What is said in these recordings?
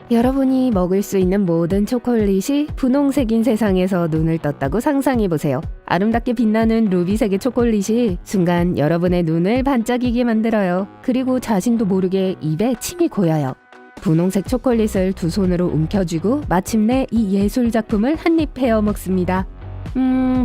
여러분이 먹을 수 있는 모든 초콜릿이 분홍색인 세상에서 눈을 떴다고 상상해보세요. 아름답게 빛나는 루비색의 초콜릿이 순간 여러분의 눈을 반짝이게 만들어요. 그리고 자신도 모르게 입에 침이 고여요. 분홍색 초콜릿을 두 손으로 움켜쥐고 마침내 이 예술작품을 한 입 베어 먹습니다.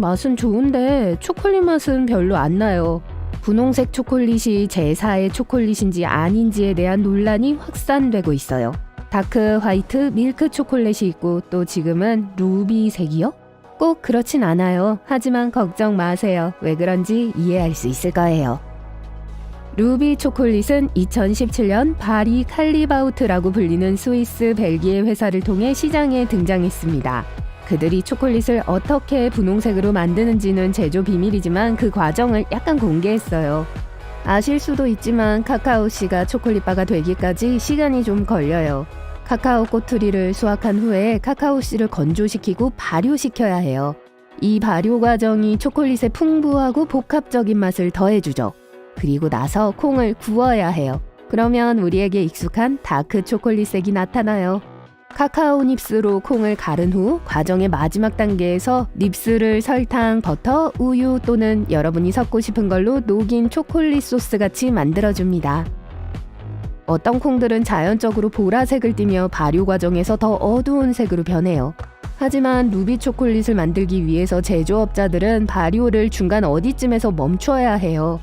맛은 좋은데 초콜릿 맛은 별로 안 나요. 분홍색 초콜릿이 제4의 초콜릿인지 아닌지에 대한 논란이 확산되고 있어요. 다크 화이트 밀크 초콜릿이 있고 또 지금은 루비색이요? 꼭 그렇진 않아요. 하지만 걱정 마세요. 왜 그런지 이해할 수 있을 거예요. 루비 초콜릿은 2017년 바리 칼리바우트라고 불리는 스위스 벨기에 회사를 통해 시장에 등장했습니다. 그들이 초콜릿을 어떻게 분홍색으로 만드는지는 제조 비밀이지만 그 과정을 약간 공개했어요. 아실 수도 있지만 카카오씨가 초콜릿바가 되기까지 시간이 좀 걸려요. 카카오 꼬투리를 수확한 후에 카카오씨를 건조시키고 발효시켜야 해요. 이 발효 과정이 초콜릿의 풍부하고 복합적인 맛을 더해주죠. 그리고 나서 콩을 구워야 해요. 그러면 우리에게 익숙한 다크 초콜릿색이 나타나요. 카카오 닙스로 콩을 갈은 후 과정의 마지막 단계에서 닙스를 설탕, 버터, 우유 또는 여러분이 섞고 싶은 걸로 녹인 초콜릿 소스 같이 만들어줍니다. 어떤 콩들은 자연적으로 보라색을 띠며 발효 과정에서 더 어두운 색으로 변해요. 하지만 루비 초콜릿을 만들기 위해서 제조업자들은 발효를 중간 어디쯤에서 멈춰야 해요.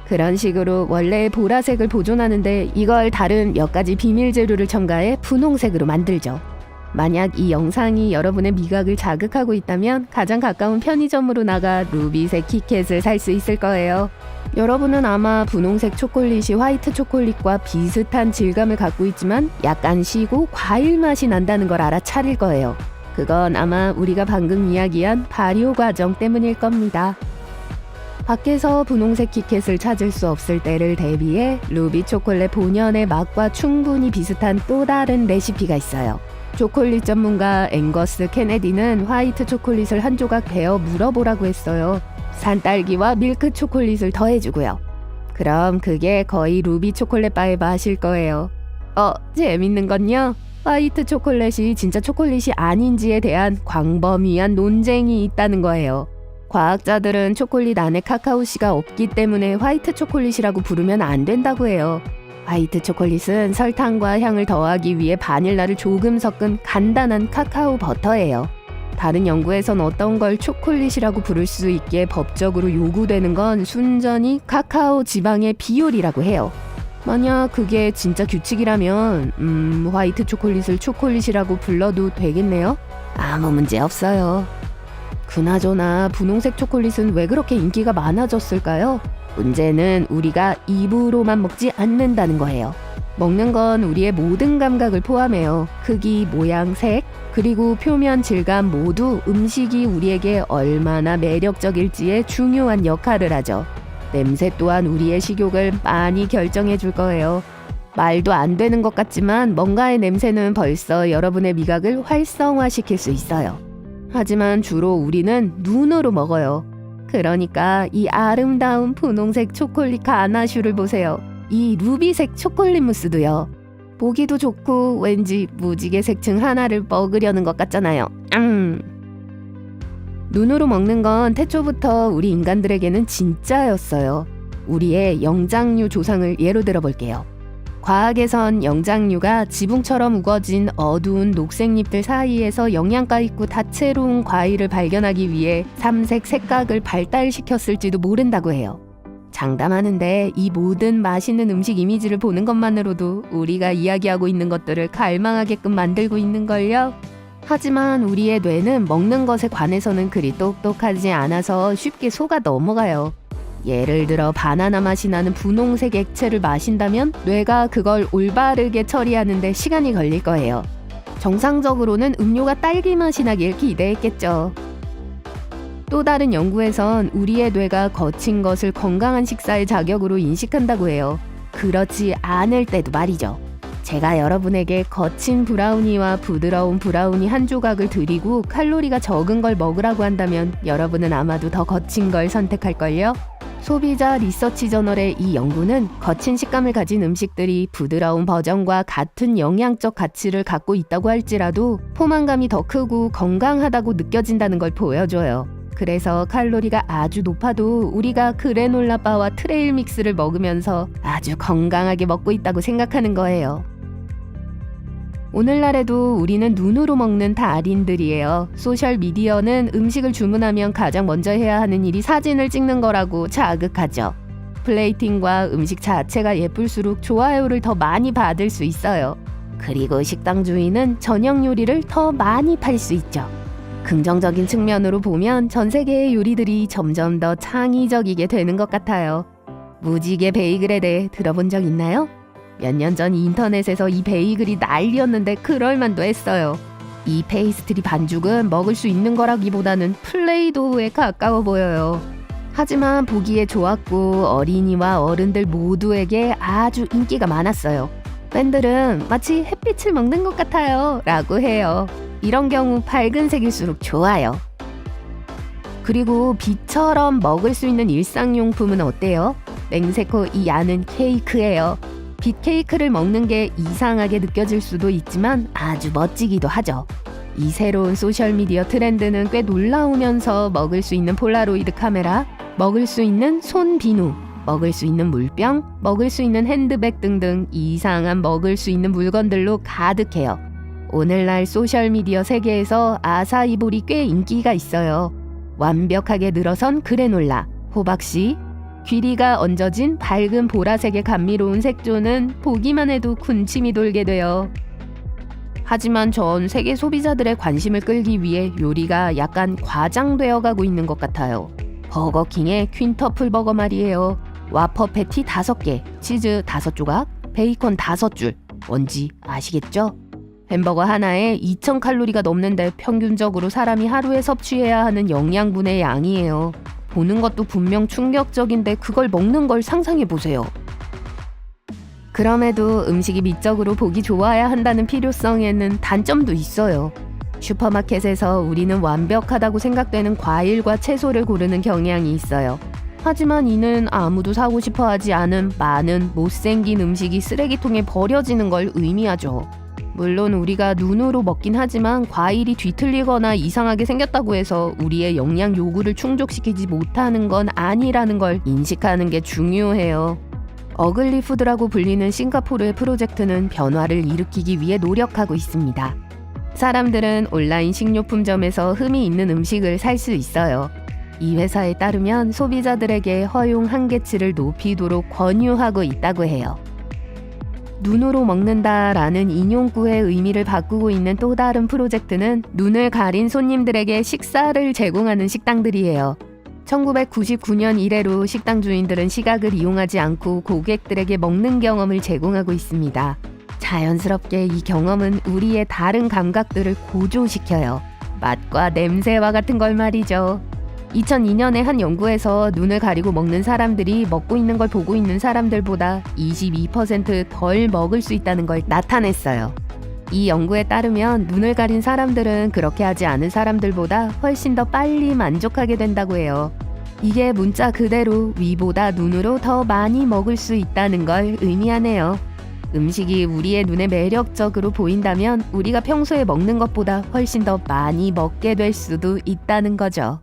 그런 식으로 원래의 보라색을 보존하는데 이걸 다른 몇 가지 비밀 재료를 첨가해 분홍색으로 만들죠. 만약 이 영상이 여러분의 미각을 자극하고 있다면 가장 가까운 편의점으로 나가 루비색 키캣을 살 수 있을 거예요. 여러분은 아마 분홍색 초콜릿이 화이트 초콜릿과 비슷한 질감을 갖고 있지만 약간 시고 과일 맛이 난다는 걸 알아차릴 거예요. 그건 아마 우리가 방금 이야기한 발효 과정 때문일 겁니다. 밖에서 분홍색 키캣을 찾을 수 없을 때를 대비해 루비 초콜릿 본연의 맛과 충분히 비슷한 또 다른 레시피가 있어요. 초콜릿 전문가 앵거스 케네디는 화이트 초콜릿을 한 조각 베어 물어보라고 했어요. 산딸기와 밀크 초콜릿을 더해주고요. 그럼 그게 거의 루비 초콜릿 바의 맛일 거예요. 재밌는 건요. 화이트 초콜릿이 진짜 초콜릿이 아닌지에 대한 광범위한 논쟁이 있다는 거예요. 과학자들은 초콜릿 안에 카카오씨가 없기 때문에 화이트 초콜릿이라고 부르면 안 된다고 해요. 화이트 초콜릿은 설탕과 향을 더하기 위해 바닐라를 조금 섞은 간단한 카카오 버터예요. 다른 연구에선 어떤 걸 초콜릿이라고 부를 수 있게 법적으로 요구되는 건 순전히 카카오 지방의 비율이라고 해요. 만약 그게 진짜 규칙이라면 화이트 초콜릿을 초콜릿이라고 불러도 되겠네요? 아무 문제 없어요. 그나저나 분홍색 초콜릿은 왜 그렇게 인기가 많아졌을까요? 문제는 우리가 입으로만 먹지 않는다는 거예요. 먹는 건 우리의 모든 감각을 포함해요. 크기, 모양, 색, 그리고 표면 질감 모두 음식이 우리에게 얼마나 매력적일지에 중요한 역할을 하죠. 냄새 또한 우리의 식욕을 많이 결정해 줄 거예요. 말도 안 되는 것 같지만 뭔가의 냄새는 벌써 여러분의 미각을 활성화시킬 수 있어요. 하지만 주로 우리는 눈으로 먹어요. 그러니까 이 아름다운 분홍색 초콜릿 가나슈를 보세요. 이 루비색 초콜릿 무스도요. 보기도 좋고 왠지 무지개 색층 하나를 먹으려는 것 같잖아요. 눈으로 먹는 건 태초부터 우리 인간들에게는 진짜였어요. 우리의 영장류 조상을 예로 들어볼게요. 과학에선 영장류가 지붕처럼 우거진 어두운 녹색잎들 사이에서 영양가 있고 다채로운 과일을 발견하기 위해 삼색 색각을 발달시켰을지도 모른다고 해요. 장담하는데 이 모든 맛있는 음식 이미지를 보는 것만으로도 우리가 이야기하고 있는 것들을 갈망하게끔 만들고 있는걸요. 하지만 우리의 뇌는 먹는 것에 관해서는 그리 똑똑하지 않아서 쉽게 속아 넘어가요. 예를 들어 바나나 맛이 나는 분홍색 액체를 마신다면 뇌가 그걸 올바르게 처리하는데 시간이 걸릴 거예요. 정상적으로는 음료가 딸기 맛이 나길 기대했겠죠. 또 다른 연구에선 우리의 뇌가 거친 것을 건강한 식사의 자격으로 인식한다고 해요. 그렇지 않을 때도 말이죠. 제가 여러분에게 거친 브라우니와 부드러운 브라우니 한 조각을 드리고 칼로리가 적은 걸 먹으라고 한다면 여러분은 아마도 더 거친 걸 선택할걸요? 소비자 리서치 저널의 이 연구는 거친 식감을 가진 음식들이 부드러운 버전과 같은 영양적 가치를 갖고 있다고 할지라도 포만감이 더 크고 건강하다고 느껴진다는 걸 보여줘요. 그래서 칼로리가 아주 높아도 우리가 그래놀라 바와 트레일 믹스를 먹으면서 아주 건강하게 먹고 있다고 생각하는 거예요. 오늘날에도 우리는 눈으로 먹는 달인들이에요. 소셜미디어는 음식을 주문하면 가장 먼저 해야 하는 일이 사진을 찍는 거라고 자극하죠. 플레이팅과 음식 자체가 예쁠수록 좋아요를 더 많이 받을 수 있어요. 그리고 식당 주인은 저녁 요리를 더 많이 팔 수 있죠. 긍정적인 측면으로 보면 전 세계의 요리들이 점점 더 창의적이게 되는 것 같아요. 무지개 베이글에 대해 들어본 적 있나요? 몇 년 전 인터넷에서 이 베이글이 난리였는데 그럴만도 했어요. 이 페이스트리 반죽은 먹을 수 있는 거라기보다는 플레이도우에 가까워 보여요. 하지만 보기에 좋았고 어린이와 어른들 모두에게 아주 인기가 많았어요. 팬들은 마치 햇빛을 먹는 것 같아요 라고 해요. 이런 경우 밝은색일수록 좋아요. 그리고 빛처럼 먹을 수 있는 일상용품은 어때요? 맹세코 이 안은 케이크예요. 빛 케이크를 먹는 게 이상하게 느껴질 수도 있지만 아주 멋지기도 하죠. 이 새로운 소셜미디어 트렌드는 꽤 놀라우면서 먹을 수 있는 폴라로이드 카메라, 먹을 수 있는 손 비누, 먹을 수 있는 물병, 먹을 수 있는 핸드백 등등 이상한 먹을 수 있는 물건들로 가득해요. 오늘날 소셜미디어 세계에서 아사이볼이 꽤 인기가 있어요. 완벽하게 늘어선 그래놀라, 호박씨, 귀리가 얹어진 밝은 보라색의 감미로운 색조는 보기만 해도 군침이 돌게 돼요. 하지만 전 세계 소비자들의 관심을 끌기 위해 요리가 약간 과장되어 가고 있는 것 같아요. 버거킹의 퀸터플 버거 말이에요. 와퍼 패티 5개, 치즈 5조각, 베이컨 5줄. 뭔지 아시겠죠? 햄버거 하나에 2000칼로리가 넘는데 평균적으로 사람이 하루에 섭취해야 하는 영양분의 양이에요. 보는 것도 분명 충격적인데 그걸 먹는 걸 상상해보세요. 그럼에도 음식이 미적으로 보기 좋아야 한다는 필요성에는 단점도 있어요. 슈퍼마켓에서 우리는 완벽하다고 생각되는 과일과 채소를 고르는 경향이 있어요. 하지만 이는 아무도 사고 싶어 하지 않은 많은 못생긴 음식이 쓰레기통에 버려지는 걸 의미하죠. 물론 우리가 눈으로 먹긴 하지만 과일이 뒤틀리거나 이상하게 생겼다고 해서 우리의 영양 요구를 충족시키지 못하는 건 아니라는 걸 인식하는 게 중요해요. 어글리 푸드라고 불리는 싱가포르의 프로젝트는 변화를 일으키기 위해 노력하고 있습니다. 사람들은 온라인 식료품점에서 흠이 있는 음식을 살 수 있어요. 이 회사에 따르면 소비자들에게 허용 한계치를 높이도록 권유하고 있다고 해요. 눈으로 먹는다라는 인용구의 의미를 바꾸고 있는 또 다른 프로젝트는 눈을 가린 손님들에게 식사를 제공하는 식당들이에요. 1999년 이래로 식당 주인들은 시각을 이용하지 않고 고객들에게 먹는 경험을 제공하고 있습니다. 자연스럽게 이 경험은 우리의 다른 감각들을 고조시켜요. 맛과 냄새와 같은 걸 말이죠. 2002년에 한 연구에서 눈을 가리고 먹는 사람들이 먹고 있는 걸 보고 있는 사람들보다 22% 덜 먹을 수 있다는 걸 나타냈어요. 이 연구에 따르면 눈을 가린 사람들은 그렇게 하지 않은 사람들보다 훨씬 더 빨리 만족하게 된다고 해요. 이게 문자 그대로 위보다 눈으로 더 많이 먹을 수 있다는 걸 의미하네요. 음식이 우리의 눈에 매력적으로 보인다면 우리가 평소에 먹는 것보다 훨씬 더 많이 먹게 될 수도 있다는 거죠.